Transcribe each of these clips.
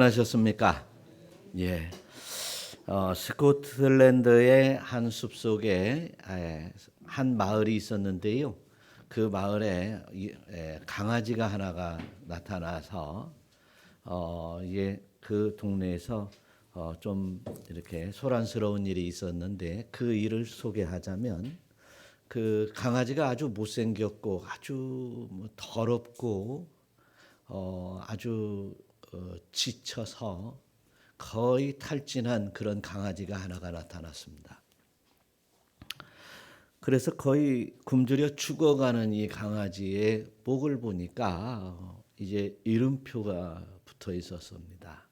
하셨습니까? 예. 스코틀랜드의 한 숲속에 한 마을이 있었는데요. 그 마을에 강아지가 하나가 나타나서 그 동네에서 좀 이렇게 소란스러운 일이 있었는데 그 일을 소개하자면 그 강아지가 아주 못생겼고 아주 더럽고 아주 지쳐서 거의 탈진한 그런 강아지가 하나가 나타났습니다. 그래서 거의 굶주려 죽어가는 이 강아지의 목을 보니까 이제 이름표가 붙어 있었습니다.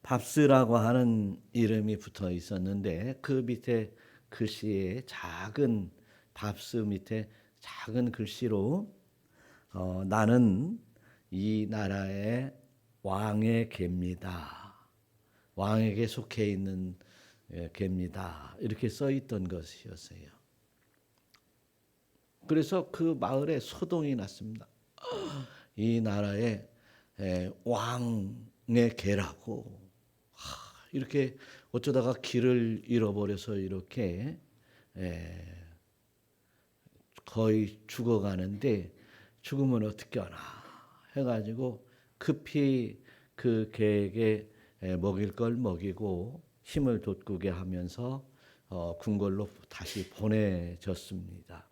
밥스라고 하는 이름이 붙어 있었는데 그 밑에 글씨에 작은 밥스 밑에 작은 글씨로 나는 이 나라의 왕의 개입니다. 왕에게 속해 있는 개입니다. 이렇게 써 있던 것이었어요. 그래서 그 마을에 소동이 났습니다. 이 나라의 왕의 개라고 이렇게 어쩌다가 길을 잃어버려서 이렇게 거의 죽어가는데 죽으면 어떻게 하나 해가지고 급히 그 개에게 먹일 걸 먹이고 힘을 돋구게 하면서 궁궐로 다시 보내졌습니다.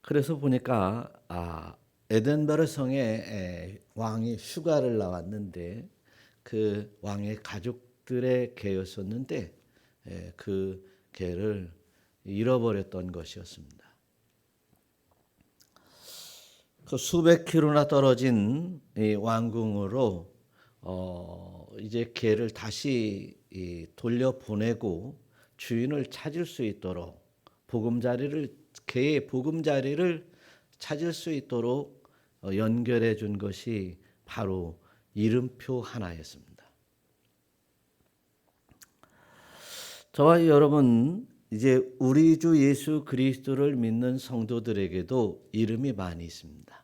그래서 보니까 에덴버러 성에 왕이 휴가를 나왔는데 그 왕의 가족들의 개였었는데 그 개를 잃어버렸던 것이었습니다. 그 수백 킬로나 떨어진 이 왕궁으로 이제 개를 다시 돌려보내고 주인을 찾을 수 있도록 개의 보금자리를 찾을 수 있도록 연결해 준 것이 바로 이름표 하나였습니다. 저와 여러분 이제 우리 주 예수 그리스도를 믿는 성도들에게도 이름이 많이 있습니다.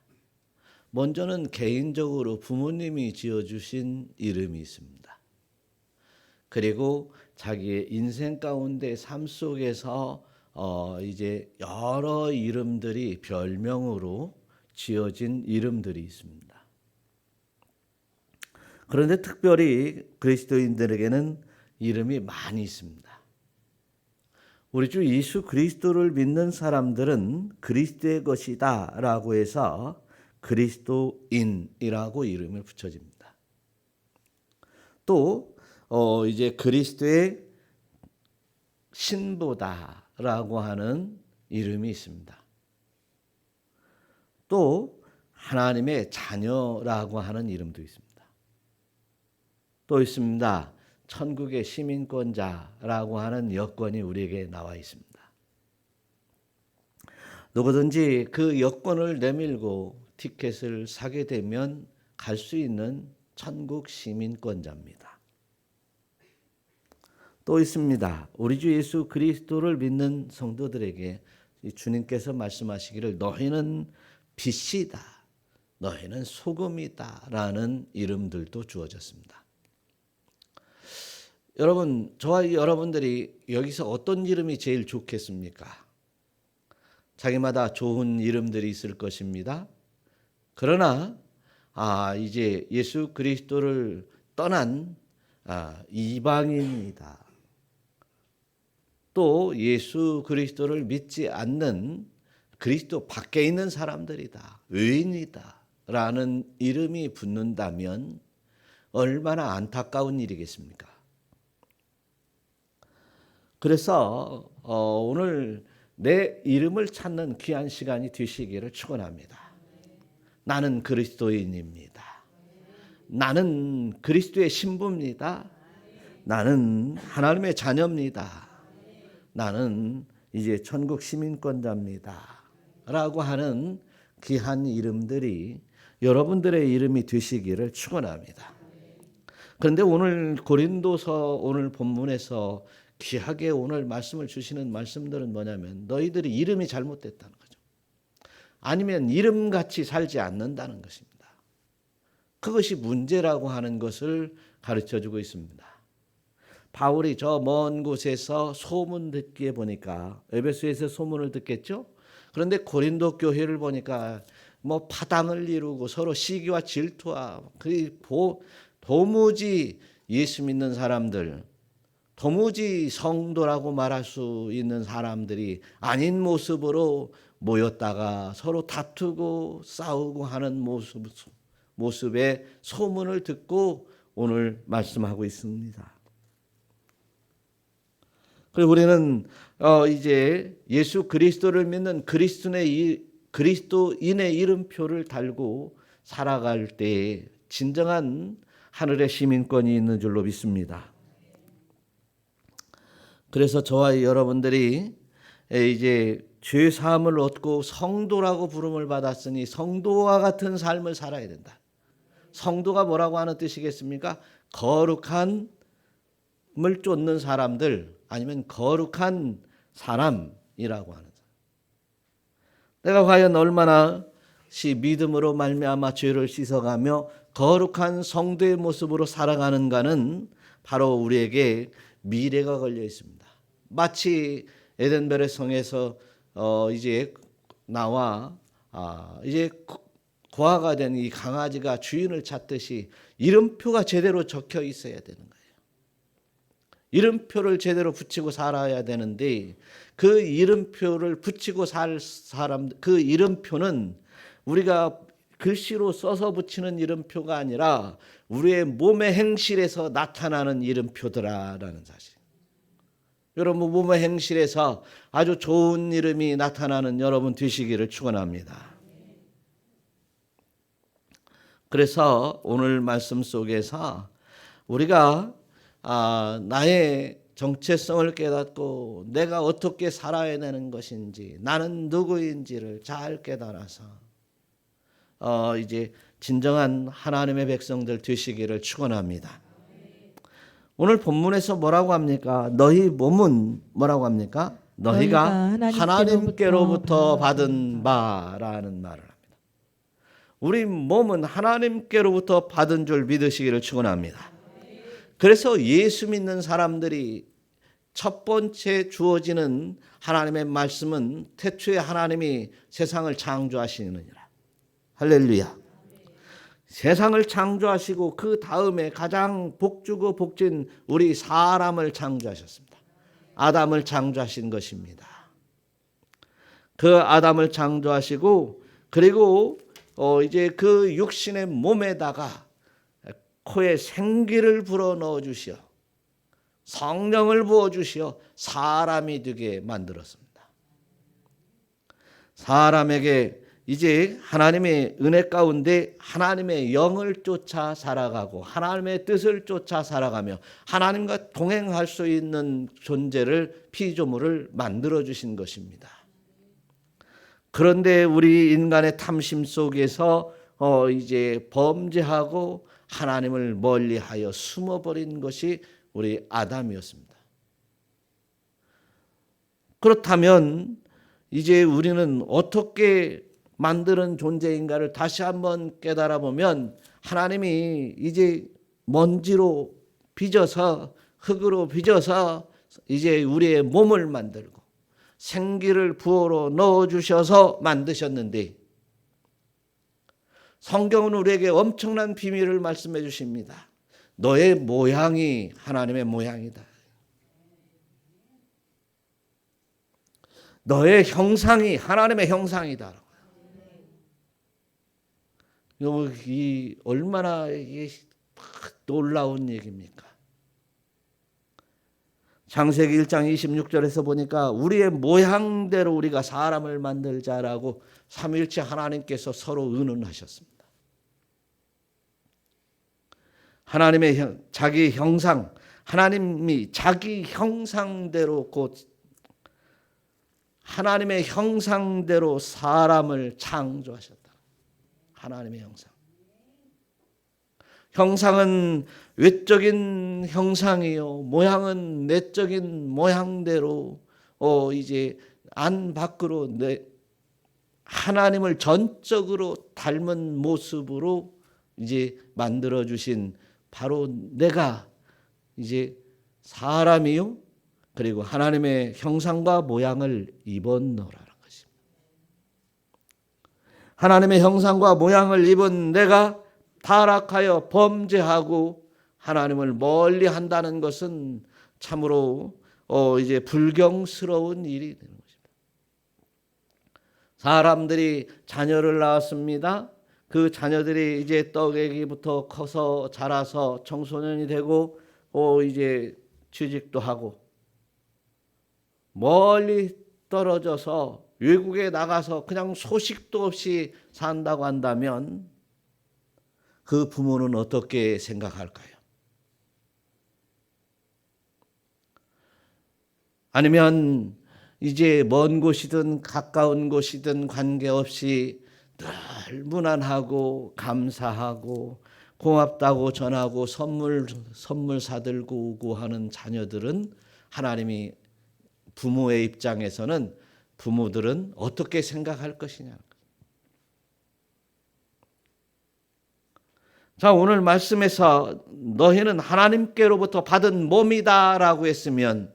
먼저는 개인적으로 부모님이 지어주신 이름이 있습니다. 그리고 자기의 인생 가운데 삶 속에서 이제 여러 이름들이 별명으로 지어진 이름들이 있습니다. 그런데 특별히 그리스도인들에게는 이름이 많이 있습니다. 우리 주 예수 그리스도를 믿는 사람들은 그리스도의 것이다 라고 해서 그리스도인이라고 이름을 붙여집니다. 또 이제 그리스도의 신부다라고 하는 이름이 있습니다. 또 하나님의 자녀라고 하는 이름도 있습니다. 또 있습니다. 천국의 시민권자라고 하는 여권이 우리에게 나와 있습니다. 누구든지 그 여권을 내밀고 티켓을 사게 되면 갈 수 있는 천국 시민권자입니다. 또 있습니다. 우리 주 예수 그리스도를 믿는 성도들에게 주님께서 말씀하시기를 너희는 빛이다, 너희는 소금이다 라는 이름들도 주어졌습니다. 여러분, 저와 여러분들이 여기서 어떤 이름이 제일 좋겠습니까? 자기마다 좋은 이름들이 있을 것입니다. 그러나 이제 예수 그리스도를 떠난 이방인이다. 또 예수 그리스도를 믿지 않는 그리스도 밖에 있는 사람들이다. 의인이다. 라는 이름이 붙는다면 얼마나 안타까운 일이겠습니까? 그래서 오늘 내 이름을 찾는 귀한 시간이 되시기를 축원합니다. 나는 그리스도인입니다. 나는 그리스도의 신부입니다. 나는 하나님의 자녀입니다. 나는 이제 천국 시민권자입니다. 라고 하는 귀한 이름들이 여러분들의 이름이 되시기를 축원합니다. 그런데 오늘 고린도서 오늘 본문에서 귀하게 오늘 말씀을 주시는 말씀들은 뭐냐면 너희들이 이름이 잘못됐다는 거죠. 아니면 이름같이 살지 않는다는 것입니다. 그것이 문제라고 하는 것을 가르쳐주고 있습니다. 바울이 저 먼 곳에서 소문 듣기에 보니까 에베소에서 소문을 듣겠죠. 그런데 고린도 교회를 보니까 뭐 파당을 이루고 서로 시기와 질투와 도무지 예수 믿는 사람들, 도무지 성도라고 말할 수 있는 사람들이 아닌 모습으로 모였다가 서로 다투고 싸우고 하는 모습의 소문을 듣고 오늘 말씀하고 있습니다. 그리고 우리는 이제 예수 그리스도를 믿는 그리스도인의 이름표를 달고 살아갈 때 진정한 하늘의 시민권이 있는 줄로 믿습니다. 그래서 저와 여러분들이 이제 죄 사함을 얻고 성도라고 부름을 받았으니 성도와 같은 삶을 살아야 된다. 성도가 뭐라고 하는 뜻이겠습니까? 거룩함을 쫓는 사람들, 아니면 거룩한 사람이라고 하는 사람. 내가 과연 얼마나 믿음으로 말미암아 죄를 씻어가며 거룩한 성도의 모습으로 살아가는가는 바로 우리에게 미래가 걸려 있습니다. 마치 에덴벨의 성에서 이제 나와 이제 고아가 된 이 강아지가 주인을 찾듯이 이름표가 제대로 적혀 있어야 되는 거예요. 이름표를 제대로 붙이고 살아야 되는데 그 이름표를 붙이고 살 사람, 그 이름표는 우리가 글씨로 써서 붙이는 이름표가 아니라 우리의 몸의 행실에서 나타나는 이름표더라라는 사실. 여러분 몸의 행실에서 아주 좋은 이름이 나타나는 여러분 되시기를 축원합니다. 그래서 오늘 말씀 속에서 우리가 나의 정체성을 깨닫고 내가 어떻게 살아야 되는 것인지, 나는 누구인지를 잘 깨달아서 이제 진정한 하나님의 백성들 되시기를 축원합니다. 오늘 본문에서 뭐라고 합니까? 너희 몸은 뭐라고 합니까? 너희가 하나님께로부터 받은 바라는 말을 합니다. 우리 몸은 하나님께로부터 받은 줄 믿으시기를 축원합니다. 그래서 예수 믿는 사람들이 첫 번째 주어지는 하나님의 말씀은 태초에 하나님이 세상을 창조하시느니라. 할렐루야. 세상을 창조하시고 그 다음에 가장 복주고 복진 우리 사람을 창조하셨습니다. 아담을 창조하신 것입니다. 그 아담을 창조하시고 그리고 이제 그 육신의 몸에다가 코에 생기를 불어넣어 주시어 성령을 부어 주시어 사람이 되게 만들었습니다. 사람에게 이제 하나님의 은혜 가운데 하나님의 영을 쫓아 살아가고 하나님의 뜻을 쫓아 살아가며 하나님과 동행할 수 있는 존재를 피조물을 만들어 주신 것입니다. 그런데 우리 인간의 탐심 속에서 이제 범죄하고 하나님을 멀리하여 숨어버린 것이 우리 아담이었습니다. 그렇다면 이제 우리는 어떻게 만드는 존재인가를 다시 한번 깨달아 보면 하나님이 이제 먼지로 빚어서 흙으로 빚어서 이제 우리의 몸을 만들고 생기를 부어로 넣어주셔서 만드셨는데 성경은 우리에게 엄청난 비밀을 말씀해 주십니다. 너의 모양이 하나님의 모양이다. 너의 형상이 하나님의 형상이다. 이 얼마나 놀라운 얘기입니까? 창세기 1장 26절에서 보니까 우리의 모양대로 우리가 사람을 만들자라고 삼위일체 하나님께서 서로 의논하셨습니다. 하나님의 자기 형상, 하나님이 자기 형상대로 곧 하나님의 형상대로 사람을 창조하셨다. 하나님의 형상. 형상은 외적인 형상이요, 모양은 내적인 모양대로 이제 안 밖으로 하나님을 전적으로 닮은 모습으로 이제 만들어 주신 바로 내가 이제 사람이요 그리고 하나님의 형상과 모양을 입었노라는 것입니다. 하나님의 형상과 모양을 입은 내가 타락하여 범죄하고 하나님을 멀리 한다는 것은 참으로 이제 불경스러운 일이 되는 것입니다. 사람들이 자녀를 낳았습니다. 그 자녀들이 이제 떡애기부터 커서 자라서 청소년이 되고 이제 취직도 하고 멀리 떨어져서 외국에 나가서 그냥 소식도 없이 산다고 한다면 그 부모는 어떻게 생각할까요? 아니면 이제 먼 곳이든 가까운 곳이든 관계없이 늘 무난하고 감사하고 고맙다고 전하고 선물 사들고 오고 하는 자녀들은 하나님이 부모의 입장에서는 부모들은 어떻게 생각할 것이냐. 자, 오늘 말씀에서 너희는 하나님께로부터 받은 몸이다라고 했으면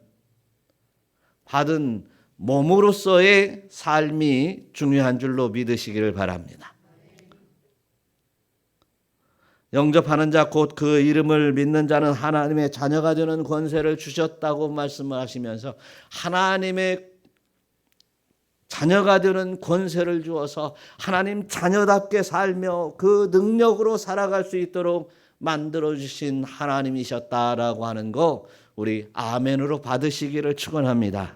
받은 몸으로서의 삶이 중요한 줄로 믿으시기를 바랍니다. 영접하는 자 곧 그 이름을 믿는 자는 하나님의 자녀가 되는 권세를 주셨다고 말씀을 하시면서 하나님의 자녀가 되는 권세를 주어서 하나님 자녀답게 살며 그 능력으로 살아갈 수 있도록 만들어주신 하나님이셨다라고 하는 거 우리 아멘으로 받으시기를 축원합니다.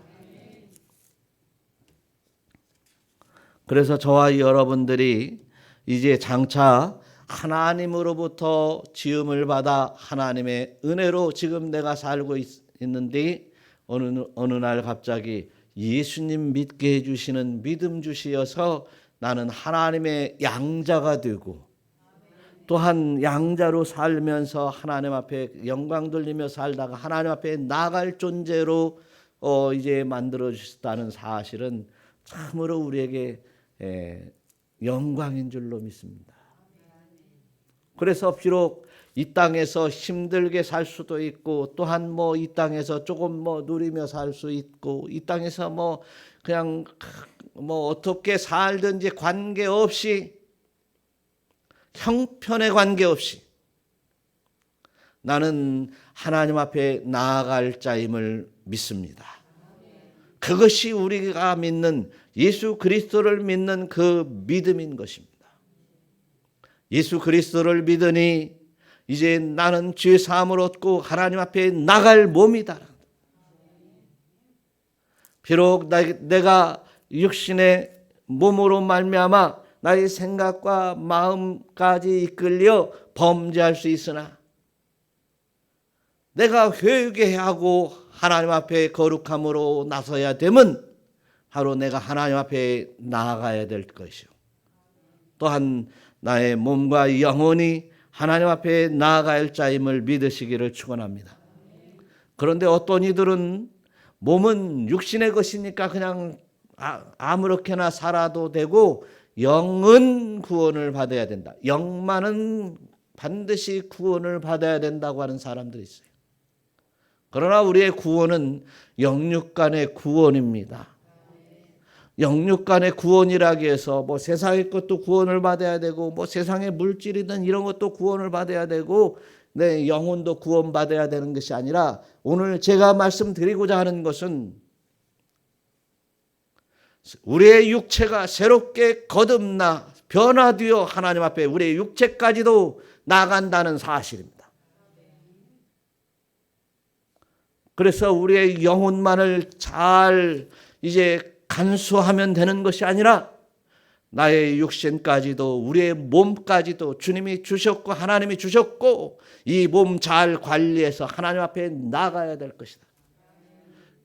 그래서 저와 여러분들이 이제 장차 하나님으로부터 지음을 받아 하나님의 은혜로 지금 내가 살고 있는데 어느 날 갑자기 예수님 믿게 해주시는 믿음 주시어서 나는 하나님의 양자가 되고 또한 양자로 살면서 하나님 앞에 영광 돌리며 살다가 하나님 앞에 나갈 존재로 이제 만들어 주셨다는 사실은 참으로 우리에게 영광인 줄로 믿습니다. 그래서 비록 이 땅에서 힘들게 살 수도 있고 또한 이 땅에서 조금 누리며 살 수 있고 이 땅에서 그냥 어떻게 살든지 관계없이 형편에 관계없이 나는 하나님 앞에 나아갈 자임을 믿습니다. 그것이 우리가 믿는 예수 그리스도를 믿는 그 믿음인 것입니다. 예수 그리스도를 믿으니 이제 나는 죄 사함을 얻고 하나님 앞에 나갈 몸이다. 비록 내가 육신의 몸으로 말미암아 나의 생각과 마음까지 이끌려 범죄할 수 있으나 내가 회개하고 하나님 앞에 거룩함으로 나서야 되면 바로 내가 하나님 앞에 나아가야 될 것이요. 또한 나의 몸과 영혼이 하나님 앞에 나아갈 자임을 믿으시기를 축원합니다. 그런데 어떤 이들은 몸은 육신의 것이니까 그냥 아무렇게나 살아도 되고 영은 구원을 받아야 된다. 영만은 반드시 구원을 받아야 된다고 하는 사람들이 있어요. 그러나 우리의 구원은 영육 간의 구원입니다. 영육 간의 구원이라기 해서 세상의 것도 구원을 받아야 되고 세상의 물질이든 이런 것도 구원을 받아야 되고 내 영혼도 구원받아야 되는 것이 아니라 오늘 제가 말씀드리고자 하는 것은 우리의 육체가 새롭게 거듭나 변화되어 하나님 앞에 우리의 육체까지도 나간다는 사실입니다. 그래서 우리의 영혼만을 잘 이제 간수하면 되는 것이 아니라 나의 육신까지도 우리의 몸까지도 주님이 주셨고 하나님이 주셨고 이 몸 잘 관리해서 하나님 앞에 나가야 될 것이다.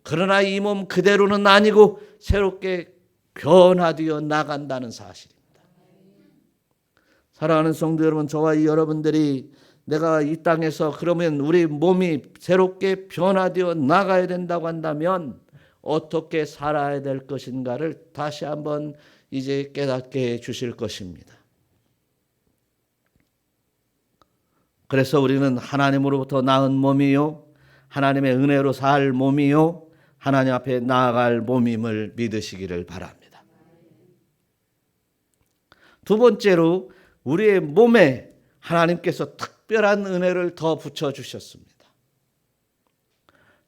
그러나 이 몸 그대로는 아니고 새롭게 변화되어 나간다는 사실입니다. 사랑하는 성도 여러분, 저와 여러분들이 내가 이 땅에서 그러면 우리 몸이 새롭게 변화되어 나가야 된다고 한다면 어떻게 살아야 될 것인가를 다시 한번 이제 깨닫게 해 주실 것입니다. 그래서 우리는 하나님으로부터 낳은 몸이요, 하나님의 은혜로 살 몸이요, 하나님 앞에 나아갈 몸임을 믿으시기를 바랍니다. 두 번째로 우리의 몸에 하나님께서 특별한 은혜를 더 붙여주셨습니다.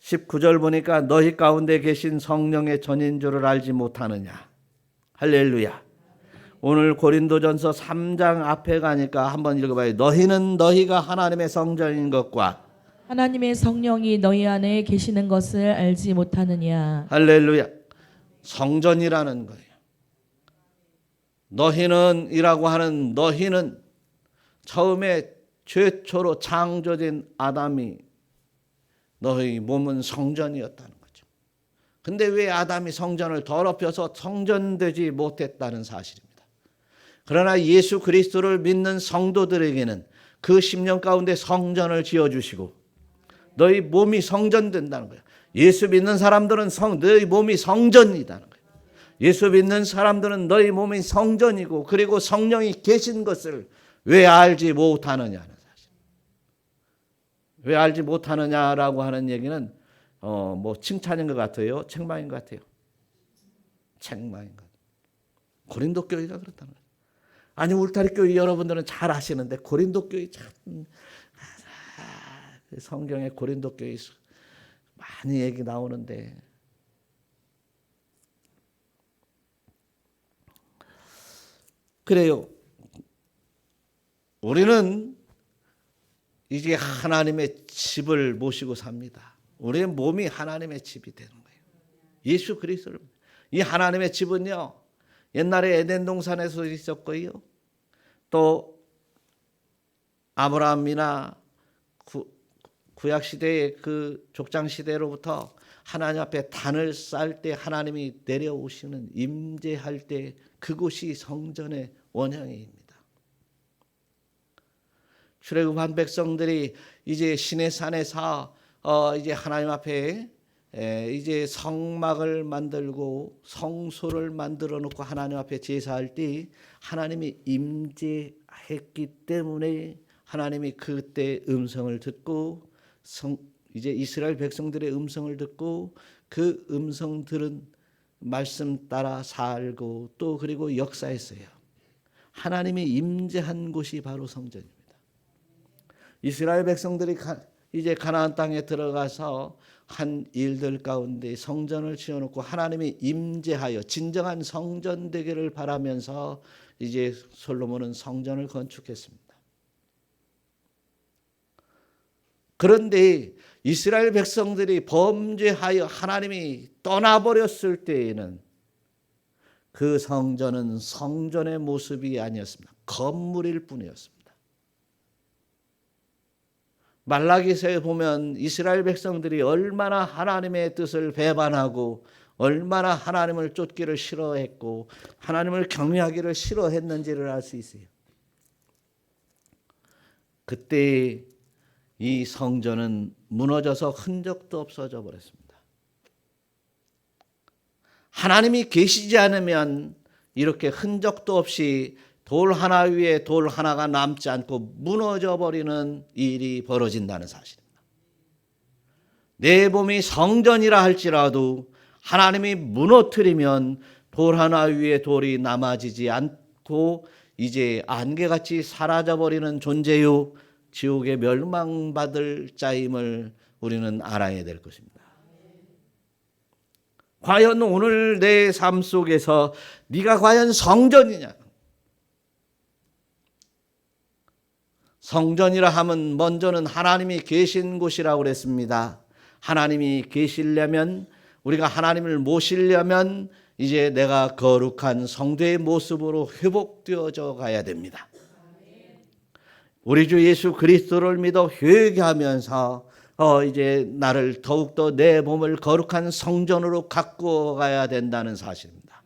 19절 보니까 너희 가운데 계신 성령의 전인 줄을 알지 못하느냐. 할렐루야. 오늘 고린도전서 3장 앞에 가니까 한번 읽어봐요. 너희는 너희가 하나님의 성전인 것과 하나님의 성령이 너희 안에 계시는 것을 알지 못하느냐. 할렐루야. 성전이라는 거예요. 너희는 이라고 하는 너희는 처음에 최초로 창조된 아담이 너희 몸은 성전이었다는 거죠. 근데 왜 아담이 성전을 더럽혀서 성전되지 못했다는 사실입니다. 그러나 예수 그리스도를 믿는 성도들에게는 그 10년 가운데 성전을 지어주시고 너희 몸이 성전된다는 거예요. 예수 믿는 사람들은 너희 몸이 성전이라는 거예요. 예수 믿는 사람들은 너희 몸이 성전이고 그리고 성령이 계신 것을 왜 알지 못하느냐는 사실. 왜 알지 못하느냐라고 하는 얘기는 뭐 칭찬인 것 같아요? 책망인 것 같아요? 책망인 것 같아요. 고린도 교회가 그렇다는 거예요. 아니 울타리 교회 여러분들은 잘 아시는데 고린도 교회 참 성경에 고린도 교회 많이 얘기 나오는데 그래요. 우리는 이제 하나님의 집을 모시고 삽니다. 우리의 몸이 하나님의 집이 되는 거예요. 예수 그리스도를. 이 하나님의 집은요, 옛날에 에덴 동산에서 있었고요. 또 아브라함이나 구약 시대의 그 족장 시대로부터 하나님 앞에 단을 쌓을 때 하나님이 내려오시는 임재할 때 그곳이 성전의 원형입니다. 출애굽한 백성들이 이제 시내 산에서 이제 하나님 앞에 이제 성막을 만들고 성소를 만들어 놓고 하나님 앞에 제사할 때 하나님이 임재했기 때문에 하나님이 그때 음성을 듣고 이제 이스라엘 백성들의 음성을 듣고 그 음성 들은 말씀 따라 살고 또 그리고 역사했어요. 하나님이 임재한 곳이 바로 성전입니다. 이스라엘 백성들이 이제 가나안 땅에 들어가서 한 일들 가운데 성전을 지어놓고 하나님이 임재하여 진정한 성전 되기를 바라면서 이제 솔로몬은 성전을 건축했습니다. 그런데 이스라엘 백성들이 범죄하여 하나님이 떠나버렸을 때에는 그 성전은 성전의 모습이 아니었습니다. 건물일 뿐이었습니다. 말라기서에 보면 이스라엘 백성들이 얼마나 하나님의 뜻을 배반하고 얼마나 하나님을 쫓기를 싫어했고 하나님을 경외하기를 싫어했는지를 알 수 있어요. 그때 이 성전은 무너져서 흔적도 없어져 버렸습니다. 하나님이 계시지 않으면 이렇게 흔적도 없이 돌 하나 위에 돌 하나가 남지 않고 무너져 버리는 일이 벌어진다는 사실입니다. 내 몸이 성전이라 할지라도 하나님이 무너뜨리면 돌 하나 위에 돌이 남아지지 않고 이제 안개같이 사라져 버리는 존재요 지옥에 멸망받을 자임을 우리는 알아야 될 것입니다. 과연 오늘 내 삶 속에서 네가 과연 성전이냐? 성전이라 하면 먼저는 하나님이 계신 곳이라고 그랬습니다. 하나님이 계시려면 우리가 하나님을 모시려면 이제 내가 거룩한 성도의 모습으로 회복되어져 가야 됩니다. 우리 주 예수 그리스도를 믿어 회개하면서 이제 나를 더욱더 내 몸을 거룩한 성전으로 갖고 가야 된다는 사실입니다.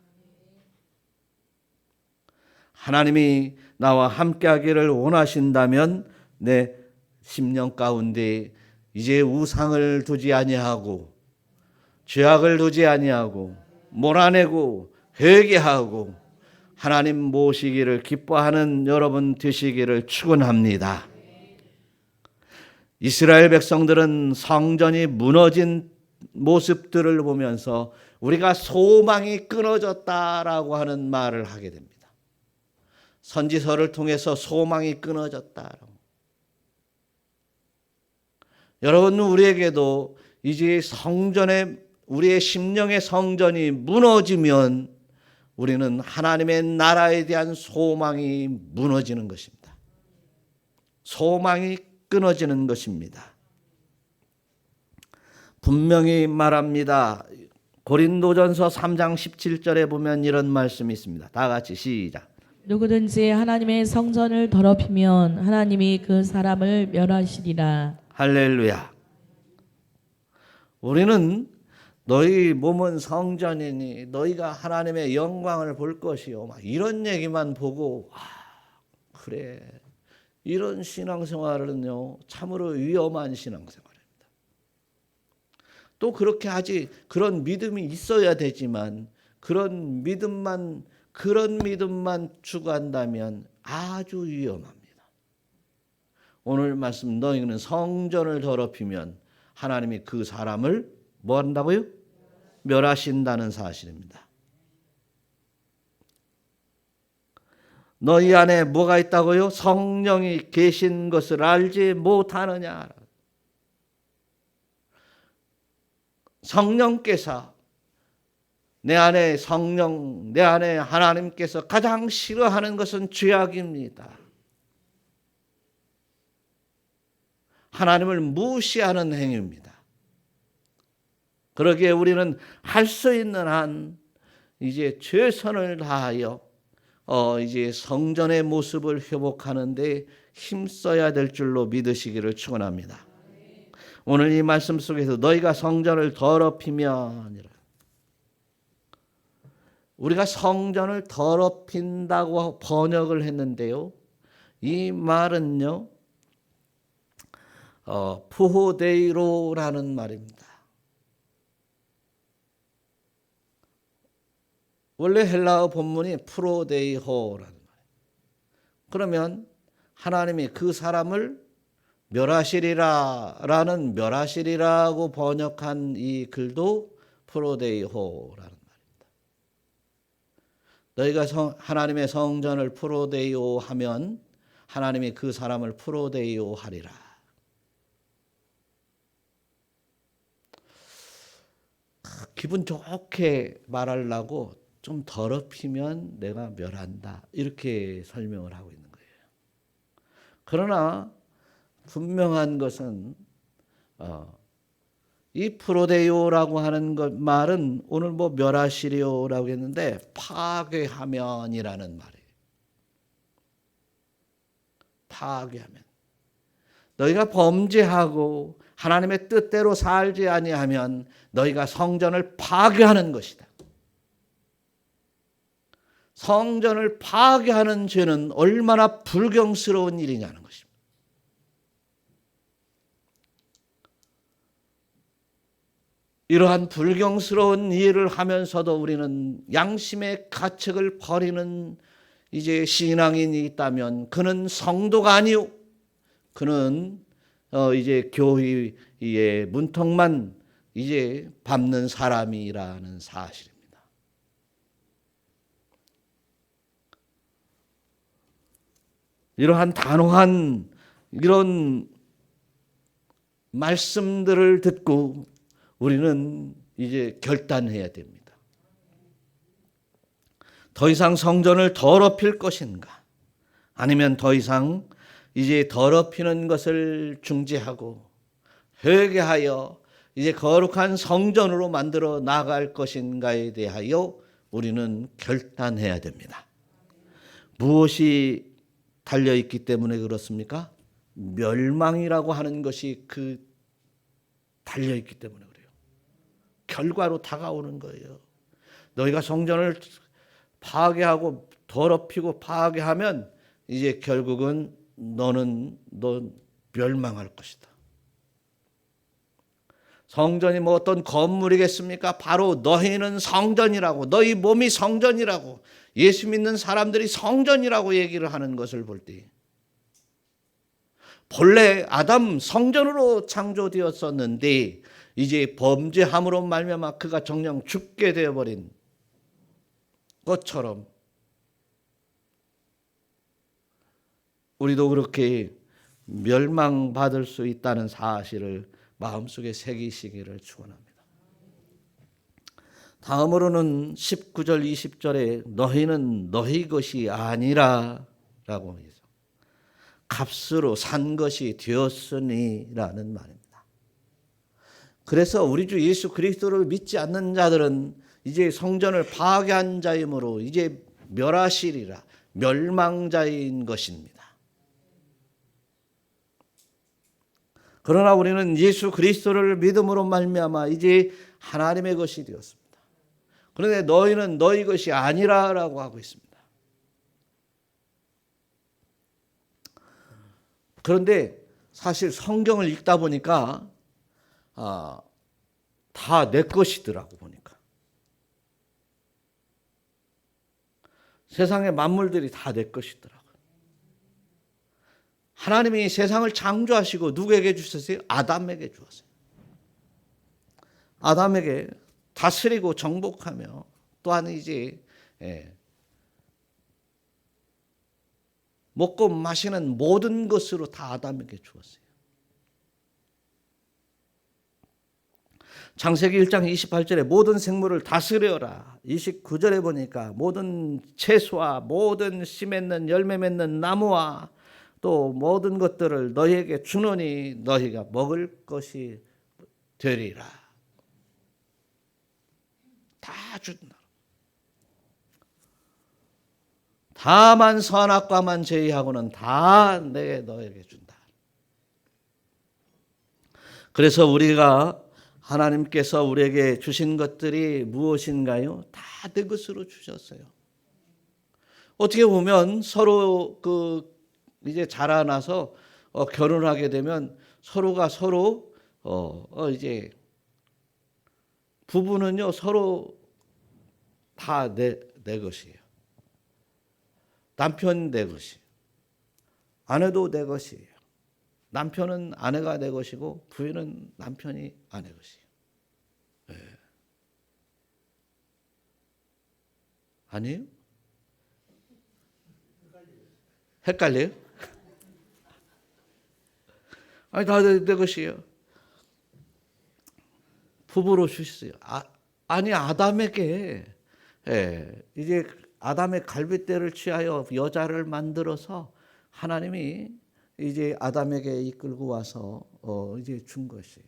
하나님이 나와 함께하기를 원하신다면 내 심령 가운데 이제 우상을 두지 아니하고 죄악을 두지 아니하고 몰아내고 회개하고 하나님 모시기를 기뻐하는 여러분 되시기를 축원합니다. 이스라엘 백성들은 성전이 무너진 모습들을 보면서 우리가 소망이 끊어졌다라고 하는 말을 하게 됩니다. 선지서를 통해서 소망이 끊어졌다라고. 여러분, 우리에게도 이제 우리의 심령의 성전이 무너지면 우리는 하나님의 나라에 대한 소망이 무너지는 것입니다. 소망이 끊어지는 것입니다. 분명히 말합니다. 고린도전서 3장 17절에 보면 이런 말씀이 있습니다. 다 같이 시작. 누구든지 하나님의 성전을 더럽히면 하나님이 그 사람을 멸하시리라. 할렐루야. 우리는 너희 몸은 성전이니 너희가 하나님의 영광을 볼 것이요, 막 이런 얘기만 보고 그래, 이런 신앙생활은요 참으로 위험한 신앙생활입니다. 또 그렇게 하지, 그런 믿음이 있어야 되지만 그런 믿음만 추구한다면 아주 위험합니다. 오늘 말씀, 너희는 성전을 더럽히면 하나님이 그 사람을 뭐 한다고요? 멸하신다는 사실입니다. 너희 안에 뭐가 있다고요? 성령이 계신 것을 알지 못하느냐. 성령께서 내 안에 하나님께서 가장 싫어하는 것은 죄악입니다. 하나님을 무시하는 행위입니다. 그러기에 우리는 할 수 있는 한 이제 최선을 다하여 이제 성전의 모습을 회복하는 데 힘써야 될 줄로 믿으시기를 축원합니다. 오늘 이 말씀 속에서 너희가 성전을 더럽히면, 우리가 성전을 더럽힌다고 번역을 했는데요, 이 말은요 푸호데이로라는 말입니다. 원래 헬라어 본문이 프로데이호라는 말이에요. 그러면 하나님이 그 사람을 멸하시리라라는 멸하시리라고 번역한 이 글도 프로데이호라는 말입니다. 너희가 하나님의 성전을 프로데이오 하면 하나님이 그 사람을 프로데이오 하리라. 기분 좋게 말하려고 좀 더럽히면 내가 멸한다, 이렇게 설명을 하고 있는 거예요. 그러나 분명한 것은 이 프로데이오라고 하는 말은 오늘 뭐 멸하시리오라고 했는데 파괴하면이라는 말이에요. 파괴하면, 너희가 범죄하고 하나님의 뜻대로 살지 아니하면 너희가 성전을 파괴하는 것이다. 성전을 파괴하는 죄는 얼마나 불경스러운 일이냐는 것입니다. 이러한 불경스러운 일을 하면서도 우리는 양심의 가책을 버리는 이제 신앙인이 있다면 그는 성도가 아니요, 그는 이제 교회의 문턱만 이제 밟는 사람이라는 사실입니다. 이러한 단호한 이런 말씀들을 듣고 우리는 이제 결단해야 됩니다. 더 이상 성전을 더럽힐 것인가? 아니면 더 이상 이제 더럽히는 것을 중지하고 회개하여 이제 거룩한 성전으로 만들어 나갈 것인가에 대하여 우리는 결단해야 됩니다. 무엇이 달려있기 때문에 그렇습니까? 멸망이라고 하는 것이 달려있기 때문에 그래요. 결과로 다가오는 거예요. 너희가 성전을 파괴하고 더럽히고 파괴하면 이제 결국은 넌 멸망할 것이다. 성전이 뭐 어떤 건물이겠습니까? 바로 너희는 성전이라고, 너희 몸이 성전이라고, 예수 믿는 사람들이 성전이라고 얘기를 하는 것을 볼 때 본래 아담 성전으로 창조되었었는데 이제 범죄함으로 말미암아 그가 정녕 죽게 되어버린 것처럼 우리도 그렇게 멸망받을 수 있다는 사실을 마음속에 새기시기를 축원합니다. 다음으로는 19절 20절에 너희는 너희 것이 아니라 라고 해서 값으로 산 것이 되었으니 라는 말입니다. 그래서 우리 주 예수 그리스도를 믿지 않는 자들은 이제 성전을 파괴한 자이므로 이제 멸하시리라, 멸망자인 것입니다. 그러나 우리는 예수 그리스도를 믿음으로 말미암아 이제 하나님의 것이 되었습니다. 그런데 너희는 너희 것이 아니라라고 하고 있습니다. 그런데 사실 성경을 읽다 보니까 다 내 것이더라고 보니까. 세상의 만물들이 다 내 것이더라고요. 하나님이 세상을 창조하시고 누구에게 주셨어요? 아담에게 주었어요. 아담에게 다스리고 정복하며 또한 이제 먹고 마시는 모든 것으로 다 아담에게 주었어요. 창세기 1장 28절에 모든 생물을 다스려라. 29절에 보니까 모든 채소와 모든 씨 맺는 열매 맺는 나무와 또 모든 것들을 너희에게 주노니 너희가 먹을 것이 되리라. 다 준다. 다만 선악과만 제의하고는 다 내게 너에게 준다. 그래서 우리가 하나님께서 우리에게 주신 것들이 무엇인가요? 다 내 것으로 주셨어요. 어떻게 보면 서로 이제 자라나서 결혼하게 되면 서로가 서로 이제 부부는요 서로 다 내 것이에요. 남편 내 것이에요. 아내도 내 것이에요. 남편은 아내가 내 것이고 부인은 남편이 아내 것이에요. 네. 아니에요? 헷갈려요? 아니 다 내 것이에요. 부부로 주셨어요. 아니 아담에게 이제 아담의 갈빗대를 취하여 여자를 만들어서 하나님이 이제 아담에게 이끌고 와서 이제 준 것이에요.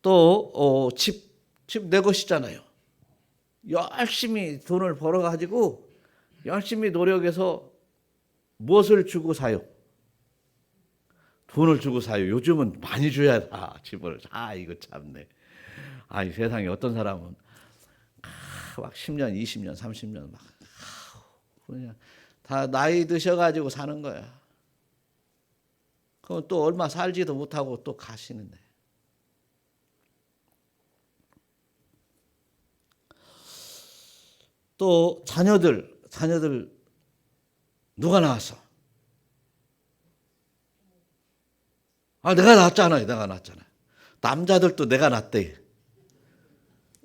또 집 내 것이잖아요. 열심히 돈을 벌어 가지고 열심히 노력해서 무엇을 주고 사요? 돈을 주고 사요. 요즘은 많이 줘야 집을. 이거 참네. 이 세상에 어떤 사람은 막 10년, 20년, 30년 막 그냥 다 나이 드셔가지고 사는 거야. 그럼 또 얼마 살지도 못하고 또 가시는데. 또 자녀들 누가 낳았어? 내가 낳았잖아요. 남자들도 내가 낳대.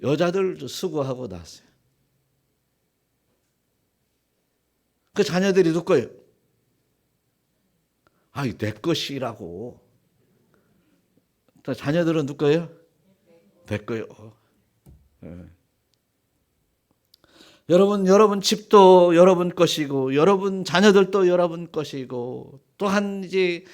여자들도 수고하고 낳았어요. 그 자녀들이 누구 거예요? 내 것이라고. 자녀들은 누구 거예요? 내 거예요. 여러분 집도 여러분 것이고, 여러분 자녀들도 여러분 것이고, 또한 이제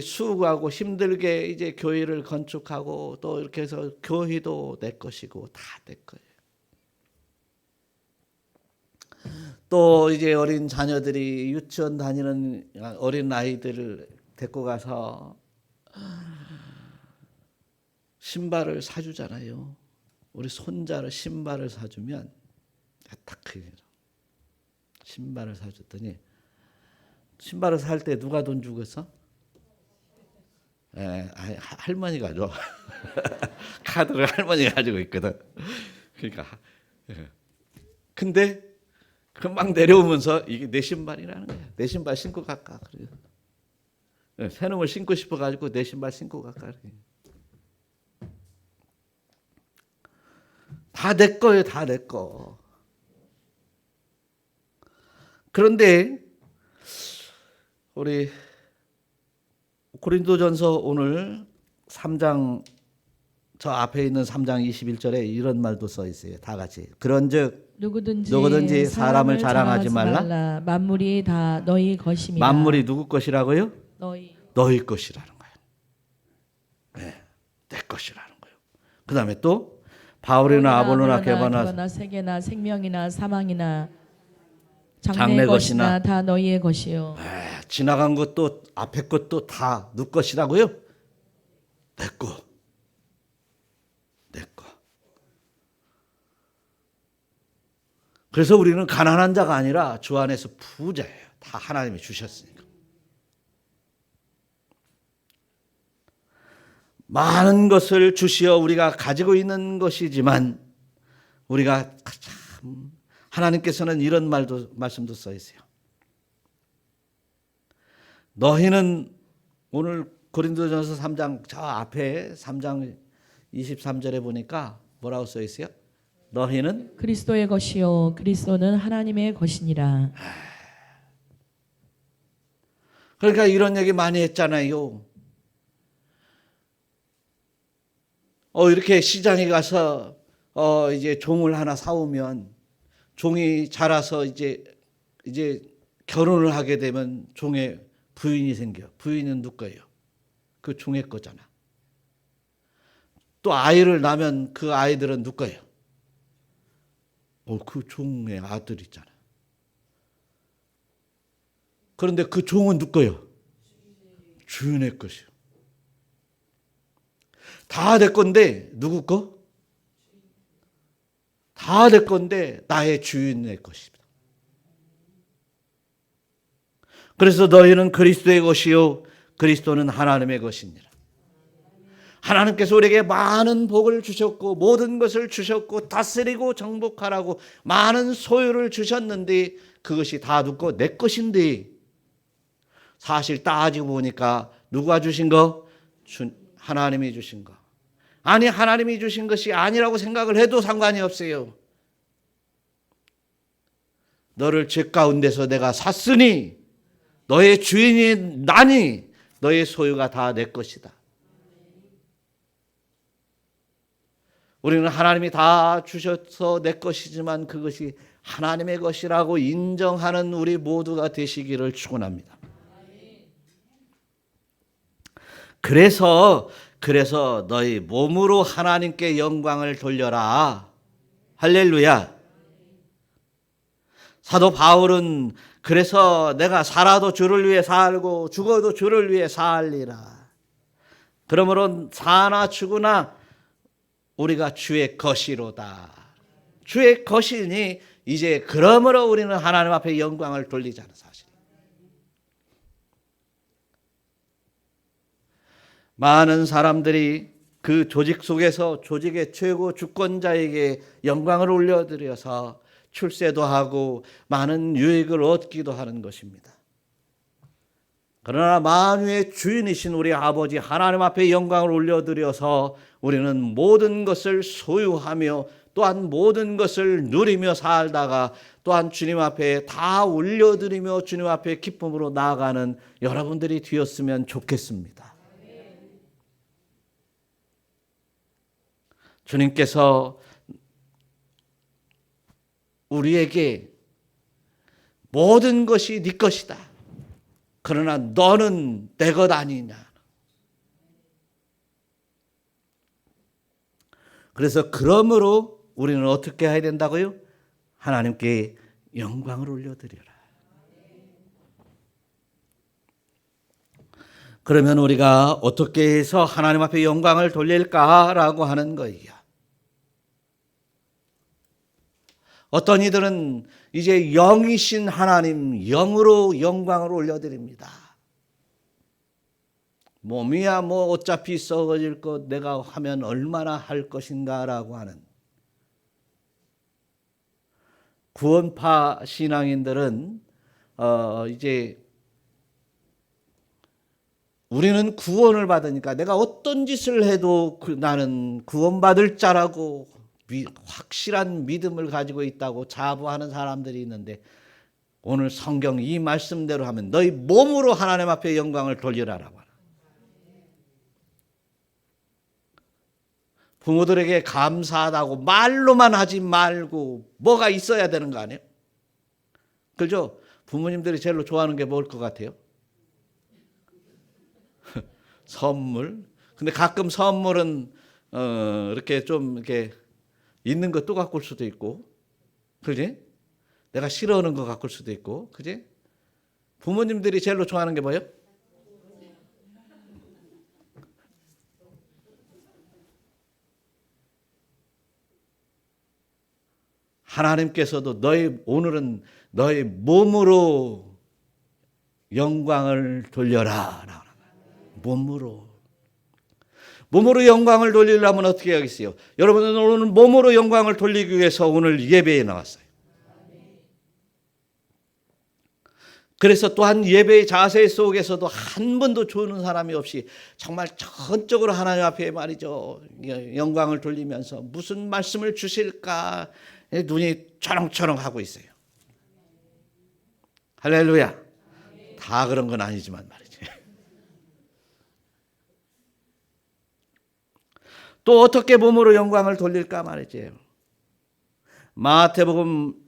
수고하고 힘들게 이제 교회를 건축하고 또 이렇게 해서 교회도 내 것이고 다 내 거예요. 또 이제 어린 자녀들이 유치원 다니는 어린 아이들을 데리고 가서 신발을 사주잖아요. 우리 손자를 신발을 사주면 딱 신발을 사줬더니 신발을 살 때 누가 돈 주겠어? 할머니가 줘. 카드를 할머니가 가지고 있거든. 그러니까 근데 금방 내려오면서 이게 내 신발이라는 거야. 내 신발 신고 갈까? 그래요. 새 놈을 신고 싶어가지고 내 신발 신고 갈까? 다 내 거예요, 다 내 거. 그런데 우리 고린도전서 오늘 3장 저 앞에 있는 3장 21절에 이런 말도 써 있어요. 다 같이. 그런즉 누구든지 사람을 자랑하지 말라. 만물이 다 너희 것입니다. 만물이 누구 것이라고요? 너희 것이라는 거예요. 네, 내 것이라는 거예요. 그 다음에 또 바울이나 아볼로나 게바나 세계나 생명이나 사망이나 장래 것이나 다 너희의 것이요. 지나간 것도 앞에 것도 다 누구 것이라고요? 내 거. 내 거. 그래서 우리는 가난한 자가 아니라 주 안에서 부자예요. 다 하나님이 주셨으니까. 많은 것을 주시어 우리가 가지고 있는 것이지만 우리가 참 하나님께서는 이런 말씀도 써 있어요. 너희는 오늘 고린도전서 3장 저 앞에 3장 23절에 보니까 뭐라고 써 있어요? 너희는 그리스도의 것이요 그리스도는 하나님의 것이니라. 그러니까 이런 얘기 많이 했잖아요. 이렇게 시장에 가서 이제 종을 하나 사오면 종이 자라서 이제 결혼을 하게 되면 종의 부인이 생겨. 부인은 누구 거예요? 그 종의 거잖아. 또 아이를 낳으면 그 아이들은 누구 거예요? 그 종의 아들 있잖아. 그런데 그 종은 누구 거예요? 주인의 것이요. 다 내 건데 누구 거? 다 내 건데 나의 주인의 것입니다. 그래서 너희는 그리스도의 것이요 그리스도는 하나님의 것이니라. 하나님께서 우리에게 많은 복을 주셨고 모든 것을 주셨고 다스리고 정복하라고 많은 소유를 주셨는데 그것이 다 누구 내 것인데 사실 따지고 보니까 누가 주신 거? 하나님이 주신 거. 아니 하나님이 주신 것이 아니라고 생각을 해도 상관이 없어요. 너를 죄 가운데서 내가 샀으니 너의 주인이 나니 너의 소유가 다 내 것이다. 우리는 하나님이 다 주셔서 내 것이지만 그것이 하나님의 것이라고 인정하는 우리 모두가 되시기를 축원합니다. 그래서 너희 몸으로 하나님께 영광을 돌려라. 할렐루야. 사도 바울은 그래서 내가 살아도 주를 위해 살고 죽어도 주를 위해 살리라. 그러므로 사나 죽으나 우리가 주의 것이로다. 주의 것이니 이제 그러므로 우리는 하나님 앞에 영광을 돌리자는 사실. 많은 사람들이 그 조직 속에서 조직의 최고 주권자에게 영광을 올려드려서 출세도 하고 많은 유익을 얻기도 하는 것입니다. 그러나 만유의 주인이신 우리 아버지 하나님 앞에 영광을 올려드려서 우리는 모든 것을 소유하며 또한 모든 것을 누리며 살다가 또한 주님 앞에 다 올려드리며 주님 앞에 기쁨으로 나아가는 여러분들이 되었으면 좋겠습니다. 주님께서 우리에게 모든 것이 네 것이다. 그러나 너는 내 것 아니냐. 그래서 그러므로 우리는 어떻게 해야 된다고요? 하나님께 영광을 올려드려라. 그러면 우리가 어떻게 해서 하나님 앞에 영광을 돌릴까라고 하는 거예요. 어떤 이들은 이제 영이신 하나님, 영으로 영광을 올려드립니다. 몸이야 어차피 썩어질 것 내가 하면 얼마나 할 것인가라고 하는 구원파 신앙인들은 이제 우리는 구원을 받으니까 내가 어떤 짓을 해도 나는 구원받을 자라고 확실한 믿음을 가지고 있다고 자부하는 사람들이 있는데, 오늘 성경 이 말씀대로 하면 너희 몸으로 하나님 앞에 영광을 돌리라라고 하라. 부모들에게 감사하다고 말로만 하지 말고 뭐가 있어야 되는 거 아니에요? 그죠? 부모님들이 제일 좋아하는 게 뭘 것 같아요? 선물. 근데 가끔 선물은 이렇게 좀 이렇게 있는 것도 갖고 올 수도 있고, 그지? 내가 싫어하는 거 갖고 올 수도 있고, 그지? 부모님들이 제일 좋아하는 게 뭐예요? 하나님께서도 오늘은 너희 몸으로 영광을 돌려라. 몸으로 영광을 돌리려면 어떻게 하겠어요? 여러분은 오늘 몸으로 영광을 돌리기 위해서 오늘 예배에 나왔어요. 그래서 또한 예배의 자세 속에서도 한 번도 주는 사람이 없이 정말 전적으로 하나님 앞에 말이죠, 영광을 돌리면서 무슨 말씀을 주실까 눈이 초롱초롱 하고 있어요. 할렐루야. 다 그런 건 아니지만 말이지. 또 어떻게 몸으로 영광을 돌릴까 말이지. 마태복음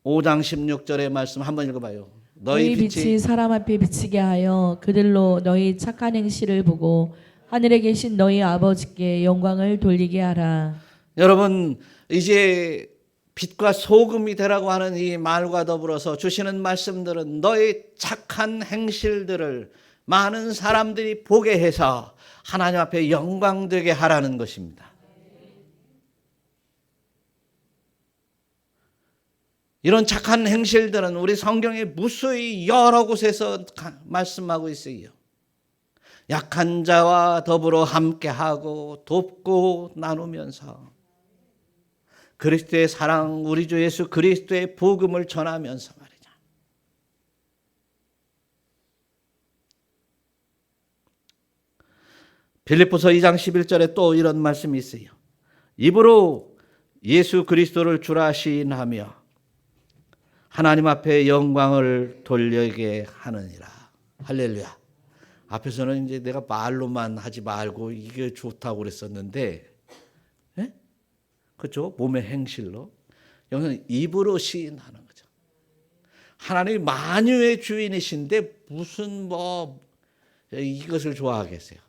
5장 16절의 말씀 한번 읽어봐요. 너희 빛이 사람 앞에 비치게 하여 그들로 너희 착한 행실을 보고 하늘에 계신 너희 아버지께 영광을 돌리게 하라. 여러분, 이제 빛과 소금이 되라고 하는 이 말과 더불어서 주시는 말씀들은 너희 착한 행실들을 많은 사람들이 보게 해서 하나님 앞에 영광되게 하라는 것입니다. 이런 착한 행실들은 우리 성경에 무수히 여러 곳에서 말씀하고 있어요. 약한 자와 더불어 함께하고 돕고 나누면서 그리스도의 사랑, 우리 주 예수 그리스도의 복음을 전하면서 말이죠. 빌립보서 2장 11절에 또 이런 말씀이 있어요. 입으로 예수 그리스도를 주라 시인하며 하나님 앞에 영광을 돌리게 하느니라. 할렐루야. 앞에서는 이제 내가 말로만 하지 말고 이게 좋다고 그랬었는데, 예? 그렇죠? 몸의 행실로. 여기는 입으로 시인하는 거죠. 하나님이 만유의 주인이신데 무슨 이것을 좋아하겠어요?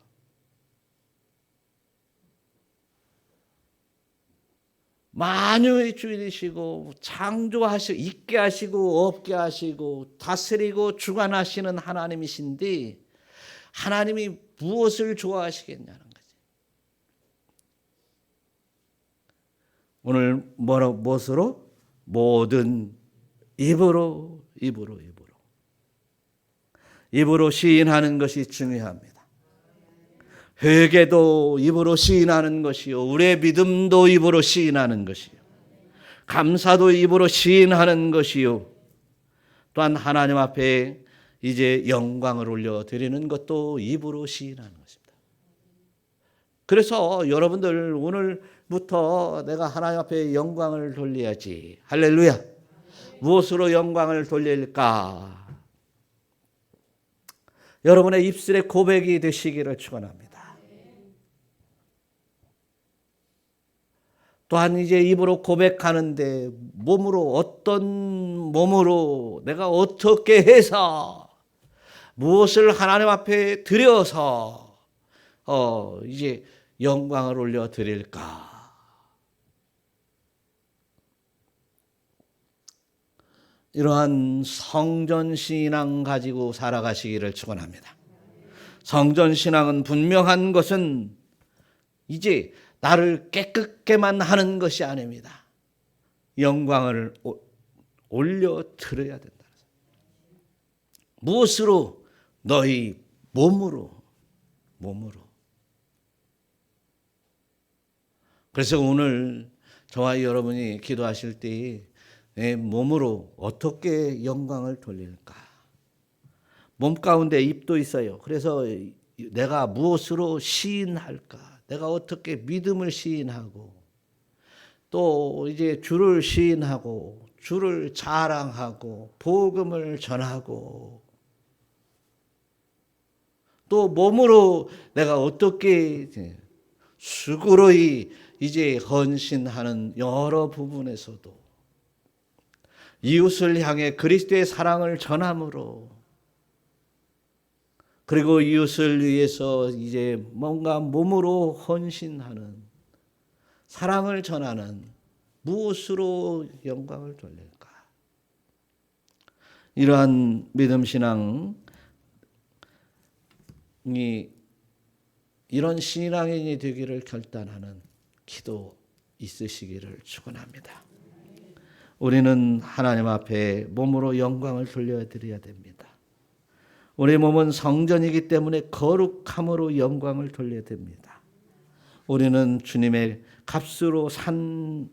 만유의 주인이시고 창조하시고 있게 하시고 없게 하시고 다스리고 주관하시는 하나님이신데 하나님이 무엇을 좋아하시겠냐는 거지. 오늘 무엇으로? 모든 입으로 시인하는 것이 중요합니다. 회개도 입으로 시인하는 것이요, 우리의 믿음도 입으로 시인하는 것이요, 감사도 입으로 시인하는 것이요, 또한 하나님 앞에 이제 영광을 올려드리는 것도 입으로 시인하는 것입니다. 그래서 여러분들 오늘부터 내가 하나님 앞에 영광을 돌려야지. 할렐루야. 무엇으로 영광을 돌릴까? 여러분의 입술의 고백이 되시기를 축원합니다. 또한 이제 입으로 고백하는데 어떤 몸으로 내가 어떻게 해서 무엇을 하나님 앞에 드려서 이제 영광을 올려 드릴까? 이러한 성전신앙 가지고 살아가시기를 축원합니다. 성전신앙은 분명한 것은 이제 나를 깨끗게만 하는 것이 아닙니다. 영광을 올려드려야 된다. 무엇으로? 너희 몸으로. 그래서 오늘 저와 여러분이 기도하실 때 몸으로 어떻게 영광을 돌릴까? 몸 가운데 입도 있어요. 그래서 내가 무엇으로 시인할까? 내가 어떻게 믿음을 시인하고 또 이제 주를 시인하고 주를 자랑하고 복음을 전하고 또 몸으로 내가 어떻게 수고로이 이제 헌신하는 여러 부분에서도 이웃을 향해 그리스도의 사랑을 전함으로 그리고 이웃을 위해서 이제 뭔가 몸으로 헌신하는 사랑을 전하는 무엇으로 영광을 돌릴까? 이러한 믿음 신앙이 이런 신앙인이 되기를 결단하는 기도 있으시기를 축원합니다. 우리는 하나님 앞에 몸으로 영광을 돌려드려야 됩니다. 우리 몸은 성전이기 때문에 거룩함으로 영광을 돌려야 됩니다. 우리는 주님의 값으로 산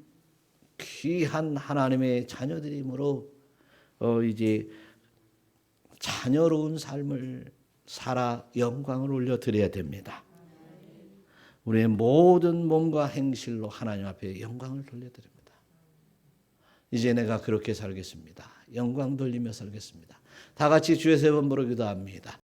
귀한 하나님의 자녀들이므로 이제 자녀로운 삶을 살아 영광을 올려드려야 됩니다. 우리의 모든 몸과 행실로 하나님 앞에 영광을 돌려드립니다. 이제 내가 그렇게 살겠습니다. 영광 돌리며 살겠습니다. 다 같이 주의 세 번 부르기도 합니다.